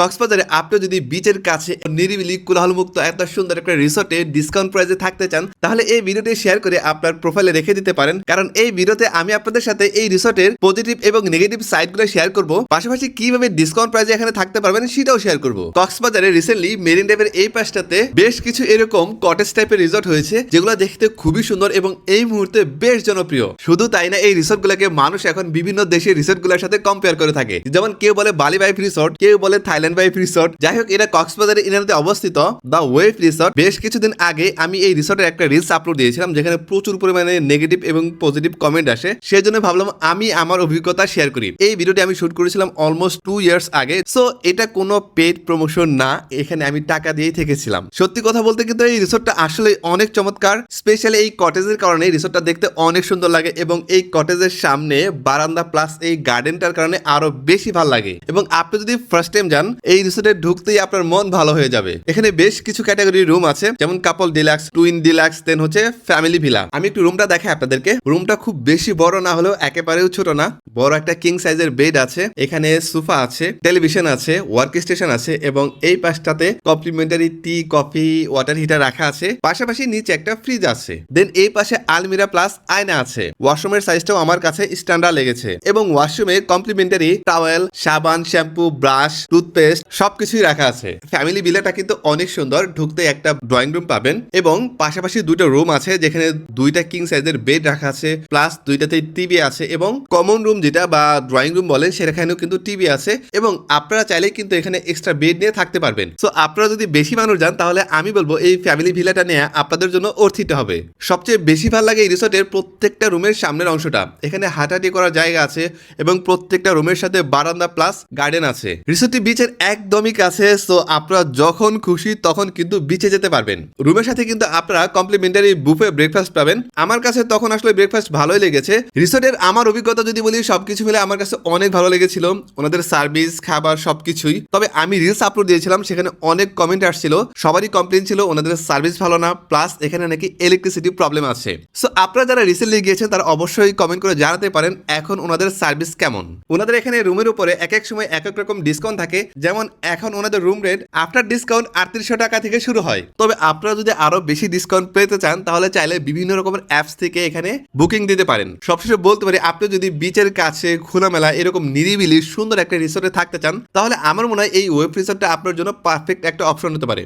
কক্সবাজারে আপনি যদি বিচের কাছে নিরিবিলি কোলাহলমুক্ত এত সুন্দর একটা রিসোর্টে ডিসকাউন্ট প্রাইসে থাকতে চান, তাহলে এই ভিডিওটি শেয়ার করে আপনার প্রোফাইলে রেখে দিতে পারেন। কারণ এই ভিডিওতে আমি আপনাদের সাথে এই রিসোর্টের পজিটিভ এবং নেগেটিভ সাইডগুলো শেয়ার করব, পাশাপাশি কিভাবে ডিসকাউন্ট প্রাইসে এখানে থাকতে পারবেন সেটাও শেয়ার করব। কক্সবাজারে রিসেন্টলি মেরিন ড্রাইভের এই পাশটাতে বেশ কিছু এরকম কটেজ টাইপের রিসোর্ট হয়েছে, যেগুলো দেখতে খুবই সুন্দর এবং এই মুহূর্তে বেশ জনপ্রিয়। শুধু তাই না, এই রিসোর্টগুলোকে মানুষ এখন বিভিন্ন দেশের রিসোর্টগুলোর সাথে কম্পেয়ার করে থাকে। যেমন কেউ বলে বালি ওয়াইফ রিসোর্ট, কেউ বলে থাইল্যান্ড ওয়াইফ রিসোর্ট। যাই হোক, এটা কক্সবাজারের ইনারিতে অবস্থিত দ্য ওয়েভ রিসোর্ট। বেশ কিছুদিন আগে আমি এই রিসোর্টের একটা রিলস আপলোড দিয়েছিলাম, যেখানে প্রচুর পরিমাণে নেগেটিভ এবং পজিটিভ কমেন্ট আসে। সেই জন্য ভাবলাম আমি আমার অভিজ্ঞতা শেয়ার করি। এই ভিডিওটি আমি শুট করেছিলাম অলমোস্ট 2 ইয়ার্স আগে। সো এটা কোনো পেইড প্রমোশন না, এখানে আমি টাকা দিয়েই থেকেছিলাম। সত্যি কথা বলতে কিন্তু এই রিসোর্টটা আসলে অনেক চমৎকার। স্পেশালি এই কটেজের কারণে রিসোর্টটা দেখতে অনেক সুন্দর লাগে, এবং এই কটেজের সামনে বারান্দা প্লাস এই গার্ডেনটার কারণে আরো বেশি ভালো লাগে। এবং আপনি যদি ফার্স্ট টাইম যান, এই রিসোর্টে ঢুকতেই আপনার মন ভালো হয়ে যাবে। এখানে বেশ কিছু ক্যাটাগরির রুম আছে, যেমন কাপল ডিলাক্স, টুইন ডিলাক্স, দেন হচ্ছে ফ্যামিলি ভিলা। আমি একটু রুমটা দেখাই আপনাদেরকে। রুমটা খুব বেশি বড় না হলেও একেবারেও ছোট না। বড় একটা কিং সাইজের বেড আছে, এখানে সোফা আছে, টেলিভিশন আছে, ওয়ার্ক স্টেশন আছে, এবং এই পাশটাতে কমপ্লিমেন্টারি টি, কফি, ওয়াটার হিটার রাখা আছে। পাশাপাশি নিচে একটা ফ্রিজ আছে। দেন এই পাশে আলমিরা প্লাস আয়না আছে। ওয়াশরুমের সাইজটাও আমার কাছে স্ট্যান্ডার্ড লেগেছে, এবং ওয়াশরুমে কমপ্লিমেন্টারি টাওয়েল, সাবান, শ্যাম্পু, ব্রাশ, টুথপেস্ট সবকিছুই রাখা আছে। ফ্যামিলি ভিলাটা কিন্তু অনেক সুন্দর। ঢুকতে একটা ড্রয়িং রুম পাবেন, এবং পাশাপাশি দুটো রুম আছে, যেখানে দুইটা কিং সাইজের বেড রাখা আছে, প্লাস দুইটাতে টিভি আছে, এবং কমন রুম যেটা বা ড্রয়িং রুম বলেন সেখানেও কিন্তু টিভি আছে। এবং আপনারা চাইলে কিন্তু এখানে এক্সট্রা বেড নিয়ে থাকতে পারবেন। সো আপনারা যদি বেশি মানুষ যান, তাহলে আমি বলবো এই ফ্যামিলি ভিলাটা নিয়ে আপনাদের জন্য অর্থিত হবে। সবচেয়ে বেশি ভালো লাগে এই রিসোর্টের প্রত্যেকটা রুমের সামনের অংশটা। এখানে হাঁটাহাঁটি করার জায়গা আছে, এবং প্রত্যেকটা রুমের সাথে বারান্দা প্লাস গার্ডেন আছে। রিসোর্টটি বিচের একদমই কাছে। সো আপনারা যখন খুশি তখন কিন্তু বিচে যেতে পারবেন। রুমের সাথে কিন্তু আপনারা কমপ্লিমেন্টারি বুফে ব্রেকফাস্ট পাবেন। আমার কাছে তখন আসলে ব্রেকফাস্ট ভালোই লেগেছে। রিসোর্টের আমার অভিজ্ঞতা যদি বলি, সবকিছু মিলে আমার কাছে অনেক ভালো লেগেছিল, ওনাদের সার্ভিস, খাবার সবকিছুই। তবে আমি রিলস আপলোড দিয়েছিলাম, সেখানে অনেক কমেন্ট আসছিল, সবারই কমপ্লেন ছিল ওনাদের সার্ভিস ভালো না, প্লাস এখানে নাকি ইলেকট্রিসিটি প্রবলেম আছে। সো আপনারা যারা রিসেন্টলি গিয়েছেন তারা অবশ্যই কমেন্ট করে জানাতে পারেন এখন ওনাদের সার্ভিস কেমন। ওনাদের এখানে রুমের উপরে এক এক সময় এক এক রকম ডিসকাউন্ট থাকে। যেমন এখন ওনাদের রুম রেট আফটার ডিসকাউন্ট 3800 টাকা থেকে শুরু হয়। তবে আপনারা যদি আরো বেশি ডিসকাউন্ট পেতে চান, তাহলে চাইলে বিভিন্ন রকমের অ্যাপস থেকে এখানে বুকিং দিতে পারেন। সবশেষে বলতে পারি, আপনি যদি বিচের কাছে খোলামেলা এরকম নিরিবিলি সুন্দর একটা রিসোর্টে থাকতে চান, তাহলে আমার মনে হয় এই ওয়েব রিসোর্টটা আপনার জন্য পারফেক্ট একটা অপশন হতে পারে।